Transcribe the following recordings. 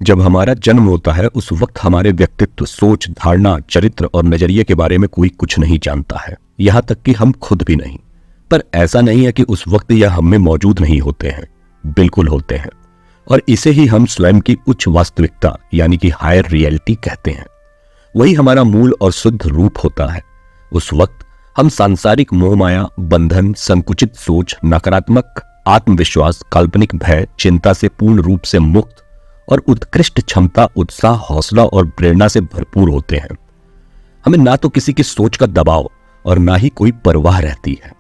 जब हमारा जन्म होता है उस वक्त हमारे व्यक्तित्व, सोच, धारणा, चरित्र और नजरिए के बारे में कोई कुछ नहीं जानता है, यहाँ तक कि हम खुद भी नहीं। पर ऐसा नहीं है कि उस वक्त यह हम में मौजूद नहीं होते हैं, बिल्कुल होते हैं। और इसे ही हम स्वयं की उच्च वास्तविकता यानी कि हायर रियलिटी कहते हैं। वही हमारा मूल और शुद्ध रूप होता है। उस वक्त हम सांसारिक मोहमाया, बंधन, संकुचित सोच, नकारात्मक आत्मविश्वास, काल्पनिक भय, चिंता से पूर्ण रूप से मुक्त और उत्कृष्ट क्षमता, उत्साह, हौसला और प्रेरणा से भरपूर होते हैं। हमें ना तो किसी की सोच का दबाव और ना ही कोई परवाह रहती है।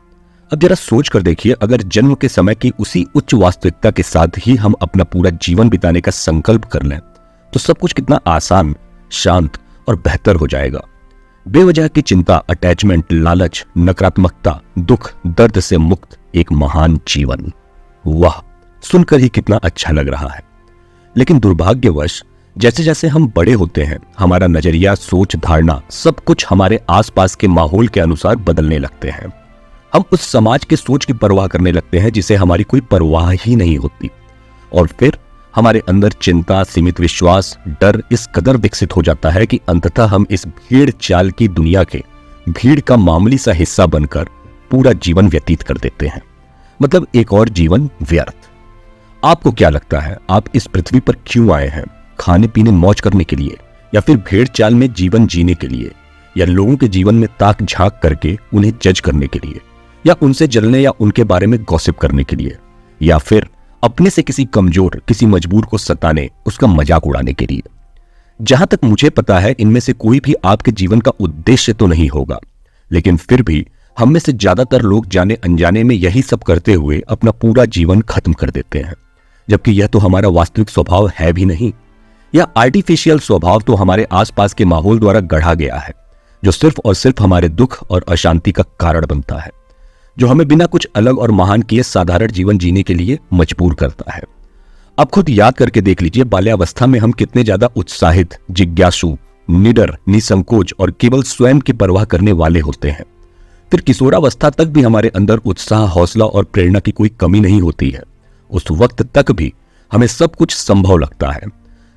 अब जरा सोच कर देखिए, अगर जन्म के समय की उसी उच्च वास्तविकता के साथ ही हम अपना पूरा जीवन बिताने का संकल्प कर लें तो सब कुछ कितना आसान, शांत और बेहतर हो जाएगा। बेवजह की चिंता, अटैचमेंट, लालच, नकारात्मकता, दुख, दर्द से मुक्त एक महान जीवन। वाह, सुनकर ही कितना अच्छा लग रहा है। लेकिन दुर्भाग्यवश जैसे जैसे हम बड़े होते हैं, हमारा नजरिया, सोच, धारणा सब कुछ हमारे आसपास के माहौल के अनुसार बदलने लगते हैं। हम उस समाज के सोच की परवाह करने लगते हैं जिसे हमारी कोई परवाह ही नहीं होती। और फिर हमारे अंदर चिंता, सीमित विश्वास, डर इस कदर विकसित हो जाता है कि अंततः हम इस भीड़ चाल की दुनिया के भीड़ का मामूली सा हिस्सा बनकर पूरा जीवन व्यतीत कर देते हैं। मतलब एक और जीवन व्यर्थ। आपको क्या लगता है, आप इस पृथ्वी पर क्यों आए हैं? खाने पीने मौज करने के लिए, या फिर भेड़ चाल में जीवन जीने के लिए, या लोगों के जीवन में ताक झांक करके उन्हें जज करने के लिए, या उनसे जलने या उनके बारे में गॉसिप करने के लिए, या फिर अपने से किसी कमजोर, किसी मजबूर को सताने, उसका मजाक उड़ाने के लिए? जहां तक मुझे पता है इनमें से कोई भी आपके जीवन का उद्देश्य तो नहीं होगा, लेकिन फिर भी हम में से ज्यादातर लोग जाने अनजाने में यही सब करते हुए अपना पूरा जीवन खत्म कर देते हैं, जबकि यह तो हमारा वास्तविक स्वभाव है भी नहीं। यह आर्टिफिशियल स्वभाव तो हमारे आसपास के माहौल द्वारा गढ़ा गया है, जो सिर्फ और सिर्फ हमारे दुख और अशांति का कारण बनता है, जो हमें बिना कुछ अलग और महान किए साधारण जीवन जीने के लिए मजबूर करता है। अब खुद याद करके देख लीजिए, बाल्यावस्था में हम कितने ज्यादा उत्साहित, जिज्ञासु, निडर, निसंकोच और केवल स्वयं की परवाह करने वाले होते हैं। फिर किशोरावस्था तक भी हमारे अंदर उत्साह, हौसला और प्रेरणा की कोई कमी नहीं होती है। उस वक्त तक भी हमें सब कुछ संभव लगता है।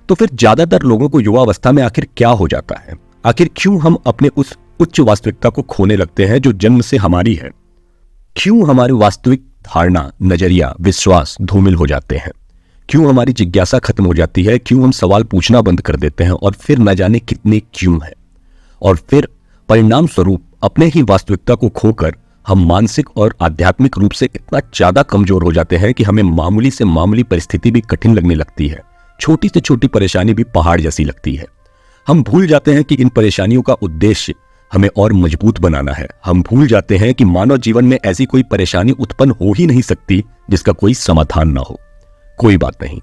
तो फिर ज्यादातर लोगों को युवावस्था में आखिर क्या हो जाता है? आखिर क्यों हम अपने उस उच्च वास्तविकता को खोने लगते हैं जो जन्म से हमारी है? क्यों हमारी वास्तविक धारणा, नजरिया, विश्वास धूमिल हो जाते हैं? क्यों हमारी जिज्ञासा खत्म हो जाती है? क्यों हम सवाल पूछना बंद कर देते हैं? और फिर न जाने कितने क्यों है। और फिर परिणाम स्वरूप अपने ही वास्तविकता को खोकर हम मानसिक और आध्यात्मिक रूप से इतना ज्यादा कमजोर हो जाते हैं कि हमें मामूली से मामूली परिस्थिति भी कठिन लगने लगती है। छोटी से छोटी परेशानी भी पहाड़ जैसी लगती है। हम भूल जाते हैं कि इन परेशानियों का उद्देश्य हमें और मजबूत बनाना है। हम भूल जाते हैं कि मानव जीवन में ऐसी कोई परेशानी उत्पन्न हो ही नहीं सकती जिसका कोई समाधान ना हो। कोई बात नहीं,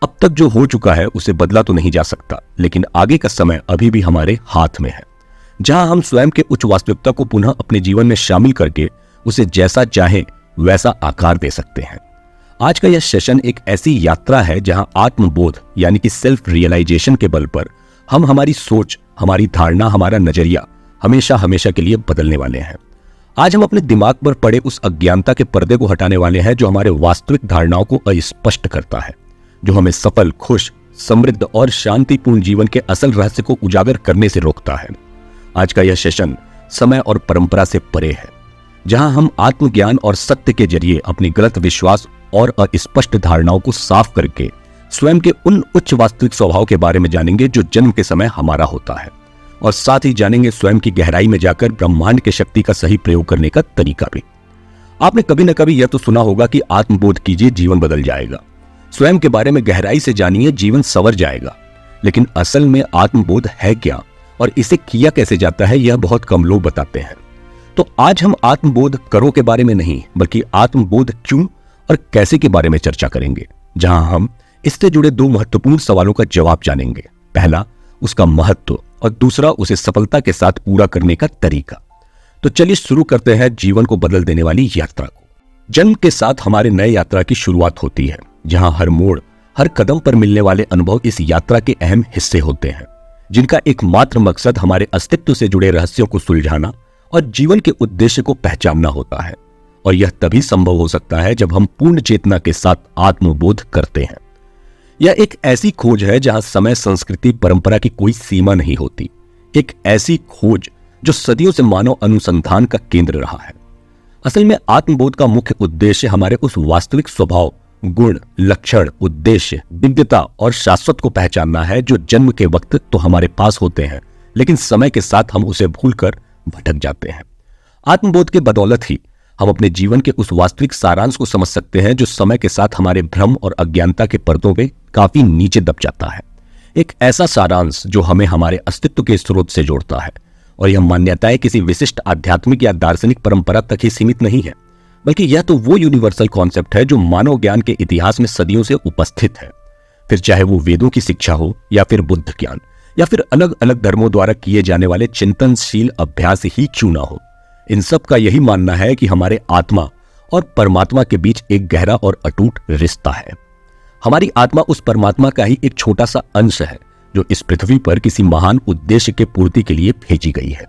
अब तक जो हो चुका है उसे बदला तो नहीं जा सकता, लेकिन आगे का समय अभी भी हमारे हाथ में है, जहां हम स्वयं के उच्च वास्तविकता को पुनः अपने जीवन में शामिल करके उसे जैसा चाहें वैसा आकार दे सकते हैं। आज का यह सेशन एक ऐसी यात्रा है जहां आत्मबोध यानी कि सेल्फ रियलाइजेशन के बल पर हम हमारी सोच, हमारी धारणा, हमारा नजरिया हमेशा हमेशा के लिए बदलने वाले हैं। आज हम अपने दिमाग पर पड़े उस अज्ञानता के पर्दे को हटाने वाले हैं जो हमारे वास्तविक धारणाओं को अस्पष्ट करता है, जो हमें सफल, खुश, समृद्ध और शांतिपूर्ण जीवन के असल रहस्य को उजागर करने से रोकता है। आज का यह सेशन समय और परंपरा से परे है, जहां हम आत्मज्ञान और सत्य के जरिए अपने गलत विश्वास और अस्पष्ट धारणाओं को साफ करके स्वयं के उन उच्च वास्तविक स्वभाव के बारे में जानेंगे जो जन्म के समय हमारा होता है, और साथ ही जानेंगे स्वयं की गहराई में जाकर ब्रह्मांड की शक्ति का सही प्रयोग करने का तरीका भी। आपने कभी न कभी यह तो सुना होगा कि आत्मबोध कीजिए, जीवन बदल जाएगा। स्वयं के बारे में गहराई से जानिए, जीवन संवर जाएगा। लेकिन असल में आत्मबोध है क्या और इसे किया कैसे जाता है, यह बहुत कम लोग बताते हैं। तो आज हम आत्मबोध करो के बारे में नहीं, बल्कि आत्मबोध क्यों और कैसे के बारे में चर्चा करेंगे, जहां हम इससे जुड़े दो महत्वपूर्ण सवालों का जवाब जानेंगे। पहला, उसका महत्व, और दूसरा, उसे सफलता के साथ पूरा करने का तरीका। तो चलिए शुरू करते हैं जीवन को बदल देने वाली यात्रा को। जन्म के साथ हमारे नए यात्रा की शुरुआत होती है, जहां हर मोड़, हर कदम पर मिलने वाले अनुभव इस यात्रा के अहम हिस्से होते हैं, जिनका एकमात्र मकसद हमारे अस्तित्व से जुड़े रहस्यों को सुलझाना और जीवन के उद्देश्य को पहचानना होता है। और यह तभी संभव हो सकता है जब हम पूर्ण चेतना के साथ आत्मबोध करते हैं। यह एक ऐसी खोज है जहां समय, संस्कृति, परंपरा की कोई सीमा नहीं होती। एक ऐसी खोज जो सदियों से मानव अनुसंधान का केंद्र रहा है। असल में आत्मबोध का मुख्य उद्देश्य हमारे उस वास्तविक स्वभाव, गुण, लक्षण, उद्देश्य, दिव्यता और शाश्वत को पहचानना है जो जन्म के वक्त तो हमारे पास होते हैं, लेकिन समय के साथ हम उसे भूलकर भटक जाते हैं। आत्मबोध के बदौलत ही हम अपने जीवन के उस वास्तविक सारांश को समझ सकते हैं जो समय के साथ हमारे भ्रम और अज्ञानता के पर्दों पे काफी नीचे दब जाता है। एक ऐसा सारांश जो हमें हमारे अस्तित्व के स्रोत से जोड़ता है। और यह मान्यताएं किसी विशिष्ट आध्यात्मिक या दार्शनिक परंपरा तक ही सीमित नहीं है, बल्कि यह तो वो यूनिवर्सल कॉन्सेप्ट है जो मानव ज्ञान के इतिहास में सदियों से उपस्थित है। फिर चाहे वो वेदों की शिक्षा हो, या फिर बुद्ध ज्ञान, या फिर अलग अलग धर्मों द्वारा किए जाने वाले चिंतनशील अभ्यास ही क्यों ना हो, इन सब का यही मानना है कि हमारे आत्मा और परमात्मा के बीच एक गहरा और अटूट रिश्ता है। हमारी आत्मा उस परमात्मा का ही एक छोटा सा अंश है जो इस पृथ्वी पर किसी महान उद्देश्य के पूर्ति के लिए भेजी गई है,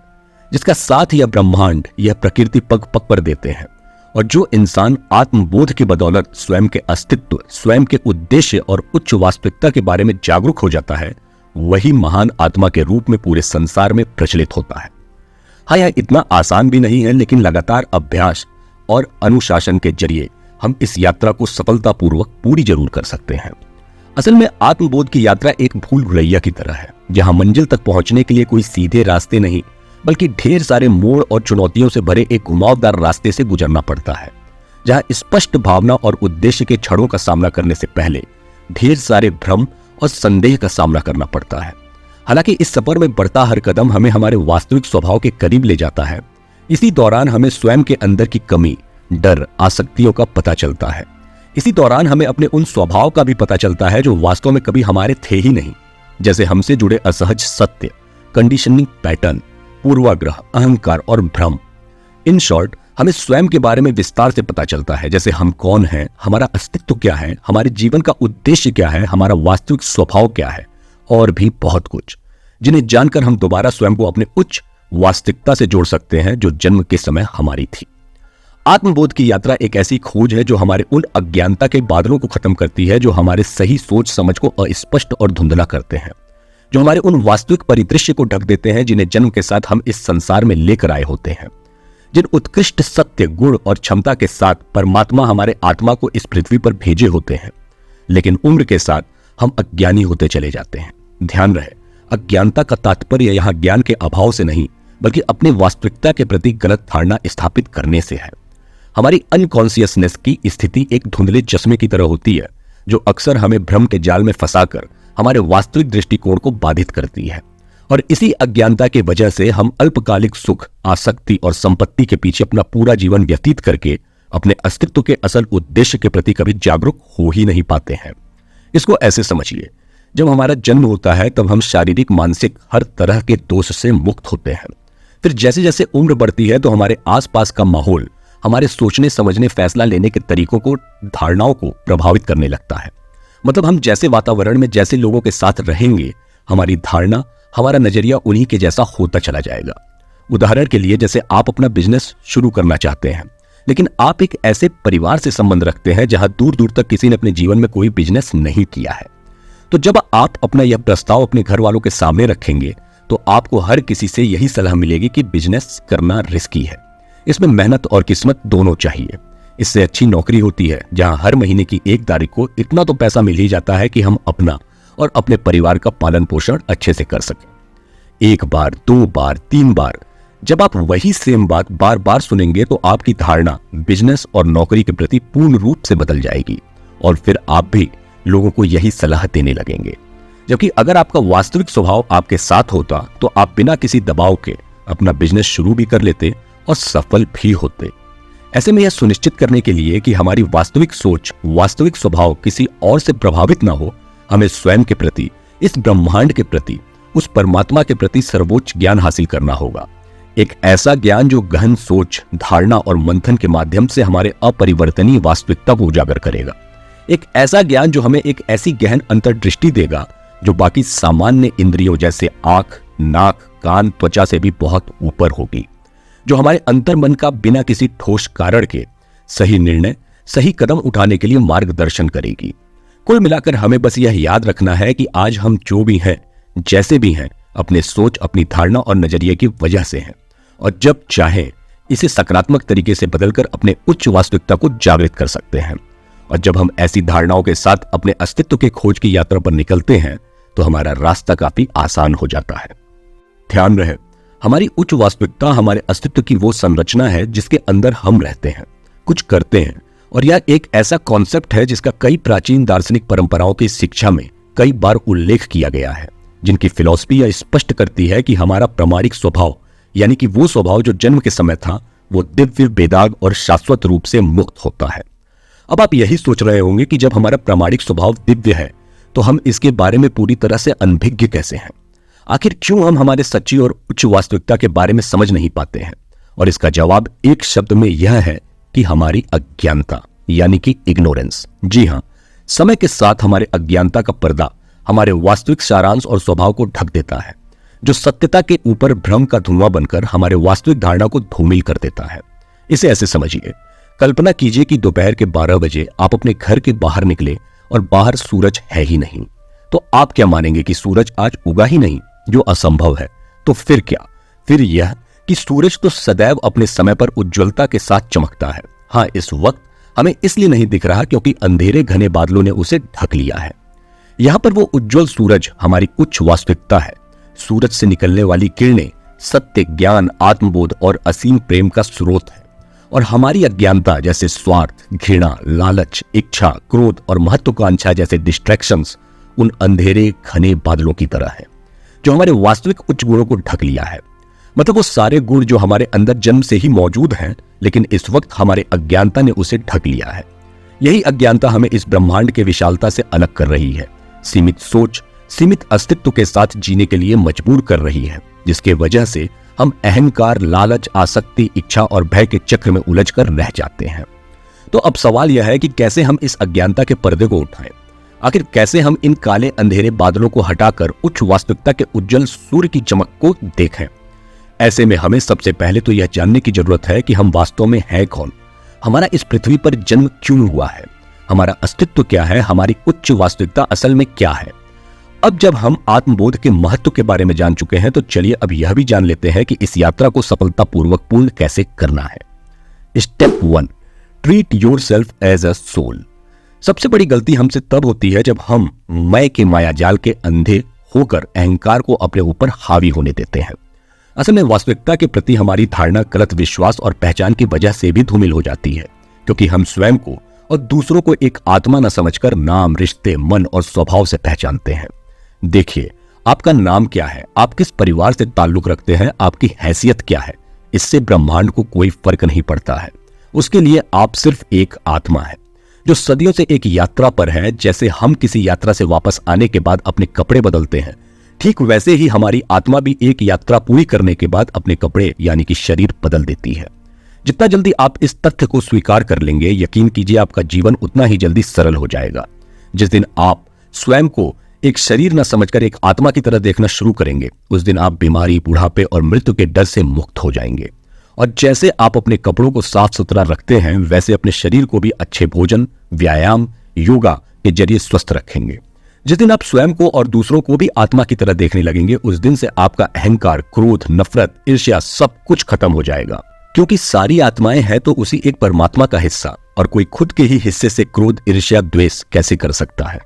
जिसका साथ यह ब्रह्मांड, यह प्रकृति पग पग पर देते हैं। और जो इंसान आत्मबोध की बदौलत स्वयं के अस्तित्व, स्वयं के उद्देश्य और उच्च वास्तविकता के बारे में जागरूक हो जाता है, वही महान आत्मा के रूप में पूरे संसार में प्रचलित होता है। हाँ, यह इतना आसान भी नहीं है, लेकिन लगातार अभ्यास और अनुशासन के जरिए हम इस यात्रा को सफलतापूर्वक पूरी जरूर कर सकते हैं। असल में आत्मबोध की यात्रा एक भूल भुलैया की तरह है, जहां मंजिल तक पहुंचने के लिए कोई सीधे रास्ते नहीं, बल्कि ढेर सारे मोड़ और चुनौतियों से भरे एक घुमावदार रास्ते से गुजरना पड़ता है, जहां स्पष्ट भावना और उद्देश्य के क्षणों का सामना करने से पहले ढेर सारे भ्रम और संदेह का सामना करना पड़ता है। हालांकि इस सफर में बढ़ता हर कदम हमें हमारे वास्तविक स्वभाव के करीब ले जाता है। इसी दौरान हमें स्वयं के अंदर की कमी, डर, आसक्तियों का पता चलता है। इसी दौरान हमें अपने उन स्वभाव का भी पता चलता है जो वास्तव में कभी हमारे थे ही नहीं, जैसे हमसे जुड़े असहज सत्य, कंडीशनिंग पैटर्न, पूर्वाग्रह, अहंकार और भ्रम। इन शॉर्ट, हमें स्वयं के बारे में विस्तार से पता चलता है, जैसे हम कौन हैं, हमारा अस्तित्व क्या है, हमारे जीवन का उद्देश्य क्या है, हमारा वास्तविक स्वभाव क्या है, और भी बहुत कुछ, जिन्हें जानकर हम दोबारा स्वयं को अपने उच्च वास्तविकता से जोड़ सकते हैं जो जन्म के समय हमारी थी। आत्मबोध की यात्रा एक ऐसी खोज है जो हमारे उन अज्ञानता के बादलों को खत्म करती है जो हमारे सही सोच समझ को अस्पष्ट और धुंधला करते हैं, जो हमारे उन वास्तविक परिदृश्य को ढक देते हैं जिन्हें जन्म के साथ हम इस संसार में लेकर आए होते हैं। जिन उत्कृष्ट सत्य, गुण और क्षमता के साथ परमात्मा हमारे आत्मा को इस पृथ्वी पर भेजे होते हैं, लेकिन उम्र के साथ हम अज्ञानी होते चले जाते हैं। ध्यान रहे, अज्ञानता का तात्पर्य यहाँ ज्ञान के अभाव से नहीं, बल्कि अपने वास्तविकता के प्रति गलत धारणा स्थापित करने से है। हमारी अनकॉन्शियसनेस की स्थिति एक धुंधले चश्मे की तरह होती है जो अक्सर हमें भ्रम के जाल में फंसाकर हमारे वास्तविक दृष्टिकोण को बाधित करती है। और इसी अज्ञानता की वजह से हम अल्पकालिक सुख, आसक्ति और संपत्ति के पीछे अपना पूरा जीवन व्यतीत करके अपने अस्तित्व के असल उद्देश्य के प्रति कभी जागरूक हो ही नहीं पाते हैं। इसको ऐसे समझिए, जब हमारा जन्म होता है तब हम शारीरिक, मानसिक हर तरह के दोष से मुक्त होते हैं। फिर जैसे जैसे उम्र बढ़ती है तो हमारे आसपास का माहौल हमारे सोचने, समझने, फैसला लेने के तरीकों को, धारणाओं को प्रभावित करने लगता है। मतलब हम जैसे वातावरण में, जैसे लोगों के साथ रहेंगे, हमारी धारणा, हमारा नजरिया उन्हीं के जैसा होता चला जाएगा। उदाहरण के लिए, जैसे आप अपना बिजनेस शुरू करना चाहते हैं, लेकिन आप एक ऐसे परिवार से संबंध रखते हैं जहां दूर दूर तक किसी ने अपने जीवन में कोई बिजनेस नहीं किया है। तो जब आप अपना यह प्रस्ताव अपने घर वालों के सामने रखेंगे तो आपको हर किसी से यही सलाह मिलेगी कि बिजनेस करना रिस्की है, इसमें मेहनत और किस्मत दोनों चाहिए। इससे अच्छी नौकरी होती है जहां हर महीने की 1 तारीख को इतना तो पैसा मिल ही जाता है कि हम अपना और अपने परिवार का पालन पोषण अच्छे से कर सकें। 1 बार, 2 बार, 3 बार जब आप वही सेम बात बार बार सुनेंगे तो आपकी धारणा बिजनेस और नौकरी के प्रति पूर्ण रूप से बदल जाएगी और फिर आप भी लोगों को यही सलाह देने लगेंगे। जबकि अगर आपका वास्तविक स्वभाव आपके साथ होता तो आप बिना किसी दबाव के अपना बिजनेस शुरू भी कर लेते और सफल भी होते। ऐसे में यह सुनिश्चित करने के लिए कि हमारी वास्तविक सोच, वास्तविक स्वभाव किसी और से प्रभावित ना हो, हमें स्वयं के प्रति, इस ब्रह्मांड के प्रति, उस परमात्मा के प्रति सर्वोच्च ज्ञान हासिल करना होगा। एक ऐसा ज्ञान जो गहन सोच, धारणा और मंथन के माध्यम से हमारे अपरिवर्तनीय वास्तविकता को उजागर करेगा। एक ऐसा ज्ञान जो हमें एक ऐसी गहन अंतर्दृष्टि देगा जो बाकी सामान्य इंद्रियों जैसे आंख, नाक, कान, त्वचा से भी बहुत ऊपर होगी, जो हमारे अंतर्मन का बिना किसी ठोस कारण के सही निर्णय, सही कदम उठाने के लिए मार्गदर्शन करेगी। कुल मिलाकर हमें बस यह याद रखना है कि आज हम जो भी हैं, जैसे भी हैं, अपने सोच, अपनी धारणा और नजरिए की वजह से हैं, और जब चाहे इसे सकारात्मक तरीके से बदलकर अपने उच्च वास्तविकता को जागृत कर सकते हैं। और जब हम ऐसी धारणाओं के साथ अपने अस्तित्व के खोज की यात्रा पर निकलते हैं तो हमारा रास्ता काफी आसान हो जाता है। ध्यान रहे, हमारी उच्च वास्तविकता हमारे अस्तित्व की वो संरचना है जिसके अंदर हम रहते हैं, कुछ करते हैं, और यह एक ऐसा कॉन्सेप्ट है जिसका कई प्राचीन दार्शनिक परंपराओं की शिक्षा में कई बार उल्लेख किया गया है, जिनकी फिलॉसफी यह स्पष्ट करती है कि हमारा प्रामाणिक स्वभाव, यानी कि वो स्वभाव जो जन्म के समय था, वो दिव्य, बेदाग और शाश्वत रूप से मुक्त होता है। अब आप यही सोच रहे होंगे कि जब हमारा प्रामाणिक स्वभाव दिव्य है तो हम इसके बारे में पूरी तरह से अनभिज्ञ कैसे हैं? आखिर क्यों हम हमारे सच्ची और उच्च वास्तविकता के बारे में समझ नहीं पाते हैं? और इसका जवाब एक शब्द में यह है कि हमारी अज्ञानता, यानी कि इग्नोरेंस। जी हां, समय के साथ हमारे अज्ञानता का पर्दा हमारे वास्तविक सारांश और स्वभाव को ढक देता है, जो सत्यता के ऊपर भ्रम का धुआं बनकर हमारे वास्तविक धारणा को धूमिल कर देता है। इसे ऐसे समझिए, कल्पना कीजिए कि दोपहर के 12 बजे आप अपने घर के बाहर निकले और बाहर सूरज है ही नहीं। तो आप क्या मानेंगे कि सूरज आज उगा ही नहीं, जो असंभव है। तो फिर क्या? फिर यह कि सूरज तो सदैव अपने समय पर उज्ज्वलता के साथ चमकता है। हाँ, इस वक्त हमें इसलिए नहीं दिख रहा क्योंकि अंधेरे घने बादलों ने उसे ढक लिया है। यहां पर वो उज्ज्वल सूरज हमारी उच्च वास्तविकता है। सूरज से निकलने वाली किरणें सत्य, ज्ञान, आत्मबोध और असीम प्रेम का स्रोत है, और हमारी अज्ञानता जैसे स्वार्थ, घृणा, लालच, इच्छा, क्रोध और महत्वाकांक्षा जैसे डिस्ट्रैक्शंस उन अंधेरे घने बादलों की तरह है जो हमारे वास्तविक उच्च गुणों को ढक लिया है। मतलब वो सारे गुण जो हमारे अंदर जन्म से ही मौजूद हैं, लेकिन इस वक्त हमारे अज्ञानता ने उसे ढक लिया है। यही अज्ञानता हमें इस ब्रह्मांड के विशालता से अलग कर रही है, सीमित सोच, सीमित अस्तित्व के साथ जीने के लिए मजबूर कर रही है, जिसके वजह से हम अहंकार, लालच, आसक्ति, इच्छा और भय के चक्र में उलझकर रह जाते हैं। तो अब सवाल यह है कि कैसे हम इस अज्ञानता के पर्दे को उठाएं? आखिर कैसे हम इन काले अंधेरे बादलों को हटाकर उच्च वास्तविकता के उज्जवल सूर्य की चमक को देखें? ऐसे में हमें सबसे पहले तो यह जानने की जरूरत है कि हम वास्तव में हैं कौन, हमारा इस पृथ्वी पर जन्म क्यों हुआ है, हमारा अस्तित्व क्या है, हमारी उच्च वास्तविकता असल में क्या है। अब जब हम आत्मबोध के महत्व के बारे में जान चुके हैं तो चलिए अब यह भी जान लेते हैं कि इस यात्रा को सफलतापूर्वक पूर्ण कैसे करना है। Step 1, treat yourself as a soul. सबसे बड़ी गलती हमसे तब होती है जब हम मैं के मायाजाल के अंधे होकर अहंकार को अपने ऊपर हावी होने देते हैं। असल में वास्तविकता के प्रति हमारी धारणा गलत विश्वास और पहचान की वजह से भी धूमिल हो जाती है, क्योंकि हम स्वयं को और दूसरों को एक आत्मा न समझकर नाम, रिश्ते, मन और स्वभाव से पहचानते हैं। देखिए, आपका नाम क्या है, आप किस परिवार से ताल्लुक रखते हैं, आपकी हैसियत क्या है, इससे ब्रह्मांड को कोई फर्क नहीं पड़ता है। उसके लिए आप सिर्फ एक आत्मा है जो सदियों से एक यात्रा पर है। जैसे हम किसी यात्रा से वापस आने के बाद अपने कपड़े बदलते हैं, ठीक वैसे ही हमारी आत्मा भी एक यात्रा पूरी करने के बाद अपने कपड़े यानी कि शरीर बदल देती है। जितना जल्दी आप इस तथ्य को स्वीकार कर लेंगे, यकीन कीजिए आपका जीवन उतना ही जल्दी सरल हो जाएगा। जिस दिन आप स्वयं को एक शरीर न समझकर एक आत्मा की तरह देखना शुरू करेंगे, उस दिन आप बीमारी, बुढ़ापे और मृत्यु के डर से मुक्त हो जाएंगे। और जैसे आप अपने कपड़ों को साफ सुथरा रखते हैं, वैसे अपने शरीर को भी अच्छे भोजन, व्यायाम, योगा के जरिए स्वस्थ रखेंगे। जिस दिन आप स्वयं को और दूसरों को भी आत्मा की तरह देखने लगेंगे, उस दिन से आपका अहंकार, क्रोध, नफरत, ईर्ष्या सब कुछ खत्म हो जाएगा। क्योंकि सारी आत्माएं हैं तो उसी एक परमात्मा का हिस्सा, और कोई खुद के ही हिस्से से क्रोध, ईर्ष्या, द्वेष कैसे कर सकता है।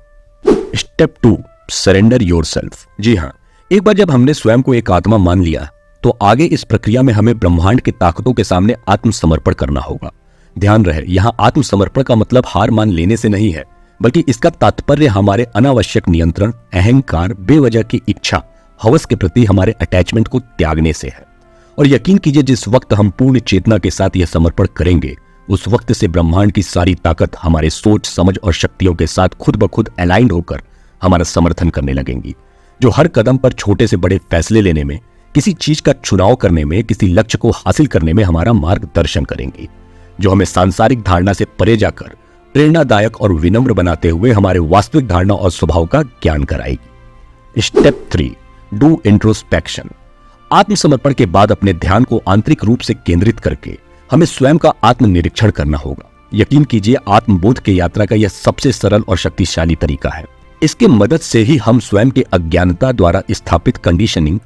Step 2, surrender yourself. जी हाँ, एक बार जब हमने स्वयं को एक आत्मा मान लिया तो आगे इस प्रक्रिया में हमें ब्रह्मांड की ताकतों के सामने आत्मसमर्पण करना होगा। ध्यान रहे, यहाँ आत्मसमर्पण का मतलब हार मान लेने से नहीं है, बल्कि इसका तात्पर्य हमारे अनावश्यक नियंत्रण, अहंकार, बेवजह की इच्छा, हवस के प्रति हमारे अटैचमेंट को त्यागने से है। और यकीन कीजिए, जिस वक्त हम पूर्ण चेतना के साथ यह समर्पण करेंगे, उस वक्त से ब्रह्मांड की सारी ताकत हमारे सोच, समझ और शक्तियों के साथ खुद ब खुद अलाइंड होकर हमारा समर्थन करने लगेंगी, जो हर कदम पर छोटे से बड़े फैसले लेने में, किसी चीज का चुनाव करने में, किसी लक्ष्य को हासिल करने में हमारा मार्गदर्शन करेंगी, जो हमें सांसारिक धारणा से परे जाकर प्रेरणादायक और विनम्र बनाते हुए हमारे वास्तविक धारणा और स्वभाव का ज्ञान कराएगी। Step 3, do introspection. आत्मसमर्पण के बाद अपने ध्यान को आंतरिक रूप से केंद्रित करके हमें स्वयं का आत्मनिरीक्षण करना होगा। यकीन कीजिए, आत्मबोध की यात्रा का यह सबसे सरल और शक्तिशाली तरीका है। इसके मदद से ही हम स्वयं के अज्ञानता द्वारा स्थापित कंडीशनिंग,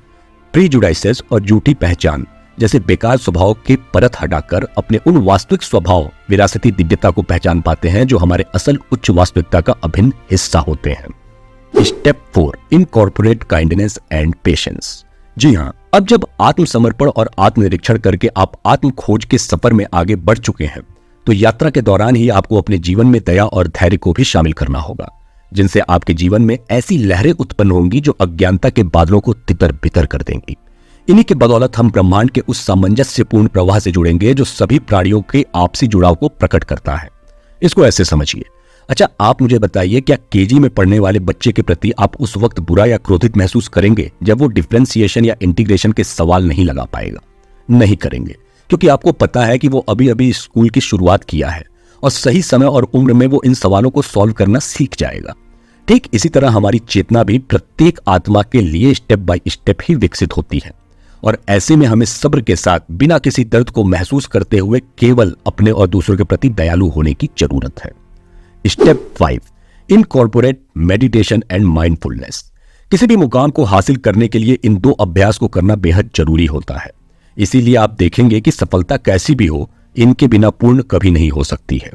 प्रीजुडाइसेस और झूठी पहचान जैसे बेकार स्वभाव के परत हटाकर अपने उन वास्तविक स्वभाव, विरासती दिव्यता को पहचान पाते हैं जो हमारे असल उच्च वास्तविकता का अभिन्न हिस्सा होते हैं। Step 4, incorporate kindness and patience. जी हाँ, अब जब आत्मसमर्पण और आत्मनिरीक्षण करके आप आत्म खोज के सफर में आगे बढ़ चुके हैं, तो यात्रा के दौरान ही आपको अपने जीवन में दया और धैर्य को भी शामिल करना होगा, जिनसे आपके जीवन में ऐसी लहरें उत्पन्न होंगी जो अज्ञानता के बादलों को तितर बितर कर देंगी। इन्हीं के बदौलत हम ब्रह्मांड के उस सामंजस्यपूर्ण प्रवाह से जुड़ेंगे जो सभी प्राणियों के आपसी जुड़ाव को प्रकट करता है। इसको ऐसे समझिए। अच्छा, आप मुझे बताइए, क्या केजी में पढ़ने वाले बच्चे के प्रति आप उस वक्त बुरा या क्रोधित महसूस करेंगे जब वो डिफरेंशिएशन या इंटीग्रेशन के सवाल नहीं लगा पाएगा? नहीं करेंगे, क्योंकि आपको पता है कि वो अभी अभी स्कूल की शुरुआत किया है और सही समय और उम्र में वो इन सवालों को सॉल्व करना सीख जाएगा। ठीक इसी तरह हमारी चेतना भी प्रत्येक आत्मा के लिए स्टेप बाय स्टेप ही विकसित होती है, और ऐसे में हमें सब्र के साथ बिना किसी दर्द को महसूस करते हुए केवल अपने और दूसरों के प्रति दयालु होने की जरूरत है। Step 5, incorporate meditation and mindfulness. किसी भी मुकाम को हासिल करने के लिए इन दो अभ्यास को करना बेहद जरूरी होता है। इसीलिए आप देखेंगे कि सफलता कैसी भी हो, इनके बिना पूर्ण कभी नहीं हो सकती है।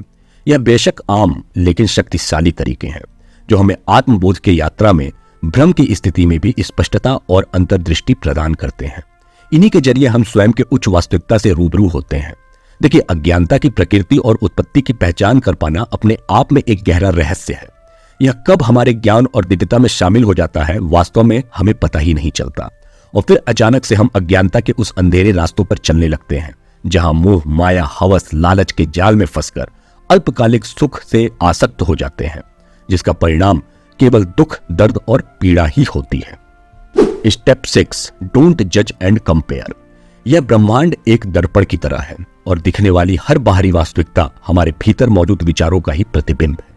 यह बेशक आम लेकिन शक्तिशाली तरीके हैं जो हमें आत्मबोध की यात्रा में भ्रम की स्थिति में भी स्पष्टता और अंतर्दृष्टि प्रदान करते हैं। इन्हीं के जरिए हम स्वयं के उच्च वास्तविकता से रूबरू होते हैं। देखिए, अज्ञानता की प्रकृति और उत्पत्ति की पहचान कर पाना अपने आप में एक गहरा रहस्य है। यह कब हमारे ज्ञान और दिव्यता में शामिल हो जाता है, वास्तव में हमें पता ही नहीं चलता, और फिर अचानक से हम अज्ञानता के उस अंधेरे रास्तों पर चलने लगते हैं जहां मोह, माया, हवस, लालच के जाल में फंसकर अल्पकालिक सुख से आसक्त हो जाते हैं, जिसका परिणाम केवल दुख, दर्द और पीड़ा ही होती है। स्टेप 6, डोंट जज एंड कंपेयर। यह ब्रह्मांड एक दर्पण की तरह है और दिखने वाली हर बाहरी वास्तविकता हमारे भीतर मौजूद विचारों का ही प्रतिबिंब है।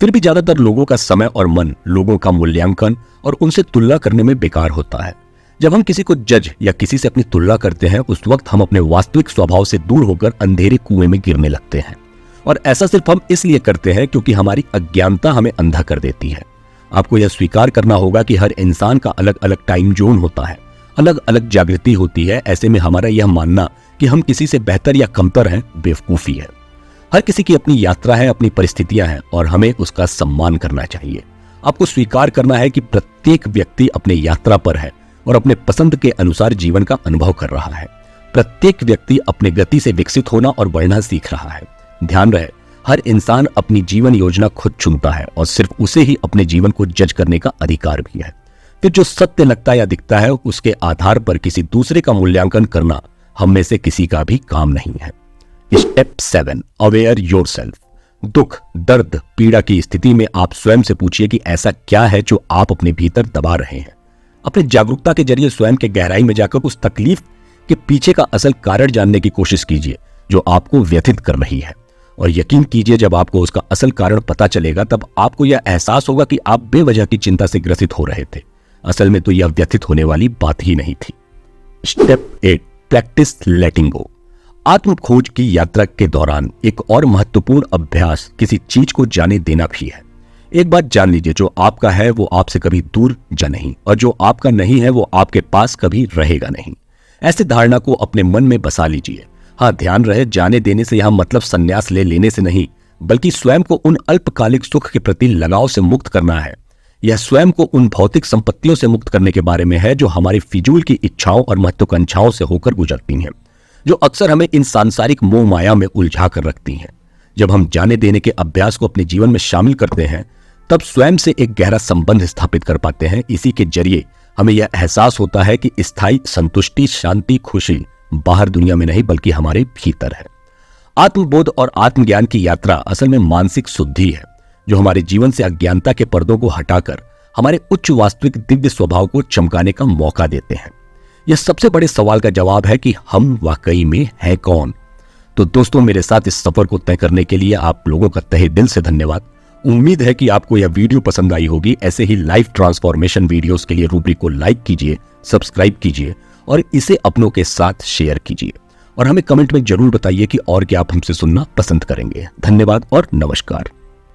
फिर भी ज्यादातर लोगों का समय और मन लोगों का मूल्यांकन और उनसे तुलना करने में बेकार होता है। जब हम किसी को जज या किसी से अपनी तुलना करते हैं, उस वक्त हम अपने वास्तविक स्वभाव से दूर होकर अंधेरे कुएं में गिरने लगते हैं, और ऐसा सिर्फ हम इसलिए करते हैं क्योंकि हमारी अज्ञानता हमें अंधा कर देती है। आपको यह स्वीकार करना होगा कि हर इंसान का अलग अलग टाइम जोन होता है, अलग अलग जागृति होती है। ऐसे में हमारा यह मानना कि हम किसी से बेहतर या कमतर हैं, बेवकूफी है। हर किसी की अपनी यात्रा है, अपनी परिस्थितियां हैं, और हमें उसका सम्मान करना चाहिए। आपको स्वीकार करना है कि प्रत्येक व्यक्ति अपनी यात्रा पर है और अपने पसंद के अनुसार जीवन का अनुभव कर रहा है। प्रत्येक व्यक्ति अपने गति से विकसित होना और बढ़ना सीख रहा है। ध्यान रहे, हर इंसान अपनी जीवन योजना खुद चुनता है और सिर्फ उसे ही अपने जीवन को जज करने का अधिकार भी है। फिर जो सत्य लगता या दिखता है, उसके आधार पर किसी दूसरे का मूल्यांकन करना हम में से किसी का भी काम नहीं है। Step 7, aware yourself. दुख, दर्द, पीड़ा की स्थिति में आप स्वयं से पूछिए कि ऐसा क्या है जो आप अपने भीतर दबा रहे हैं। अपने जागरूकता के जरिए स्वयं के गहराई में जाकर उस तकलीफ के पीछे का असल कारण जानने की कोशिश कीजिए जो आपको व्यथित कर रही है, और यकीन कीजिए, जब आपको उसका असल कारण पता चलेगा तब आपको यह एहसास होगा कि आप बेवजह की चिंता से ग्रसित हो रहे थे। असल में तो यह व्यथित होने वाली बात ही नहीं थी। स्टेप 8, प्रैक्टिस लेटिंग गो। आत्म खोज की यात्रा के दौरान एक और महत्वपूर्ण अभ्यास किसी चीज को जाने देना भी है। एक बात जान लीजिए, जो आपका है वो आपसे कभी दूर जा नहीं, और जो आपका नहीं है वो आपके पास कभी रहेगा नहीं। ऐसी धारणा को अपने मन में बसा लीजिए। हाँ, ध्यान रहे, जाने देने से यहां मतलब संन्यास ले लेने से नहीं, बल्कि स्वयं को उन अल्पकालिक सुख के प्रति लगाव से मुक्त करना है। यह स्वयं को उन भौतिक संपत्तियों से मुक्त करने के बारे में है जो हमारी फिजूल की इच्छाओं और महत्वाकांक्षाओं से होकर गुजरती हैं, जो अक्सर हमें इन सांसारिक मोह माया में उलझा कर रखती हैं। जब हम जाने देने के अभ्यास को अपने जीवन में शामिल करते हैं, तब स्वयं से एक गहरा संबंध स्थापित कर पाते हैं। इसी के जरिए हमें यह एहसास होता है कि स्थायी संतुष्टि, शांति, खुशी बाहर दुनिया में नहीं बल्कि हमारे भीतर है। आत्मबोध और आत्मज्ञान की यात्रा असल में मानसिक शुद्धि है, जो हमारे जीवन से अज्ञानता के पर्दों को हटाकर हमारे उच्च वास्तविक दिव्य स्वभाव को चमकाने का मौका देते हैं। यह सबसे बड़े सवाल का जवाब है कि हम वाकई में हैं कौन। तो दोस्तों, मेरे साथ इस सफर को तय करने के लिए आप लोगों का तहे दिल से धन्यवाद। उम्मीद है कि आपको यह वीडियो पसंद आई होगी। ऐसे ही लाइफ ट्रांसफॉर्मेशन वीडियोस के लिए रूब्रिक को लाइक कीजिए, सब्सक्राइब कीजिए और इसे अपनों के साथ शेयर कीजिए। और हमें कमेंट में जरूर बताइए कि और क्या आप हमसे सुनना पसंद करेंगे। धन्यवाद और नमस्कार।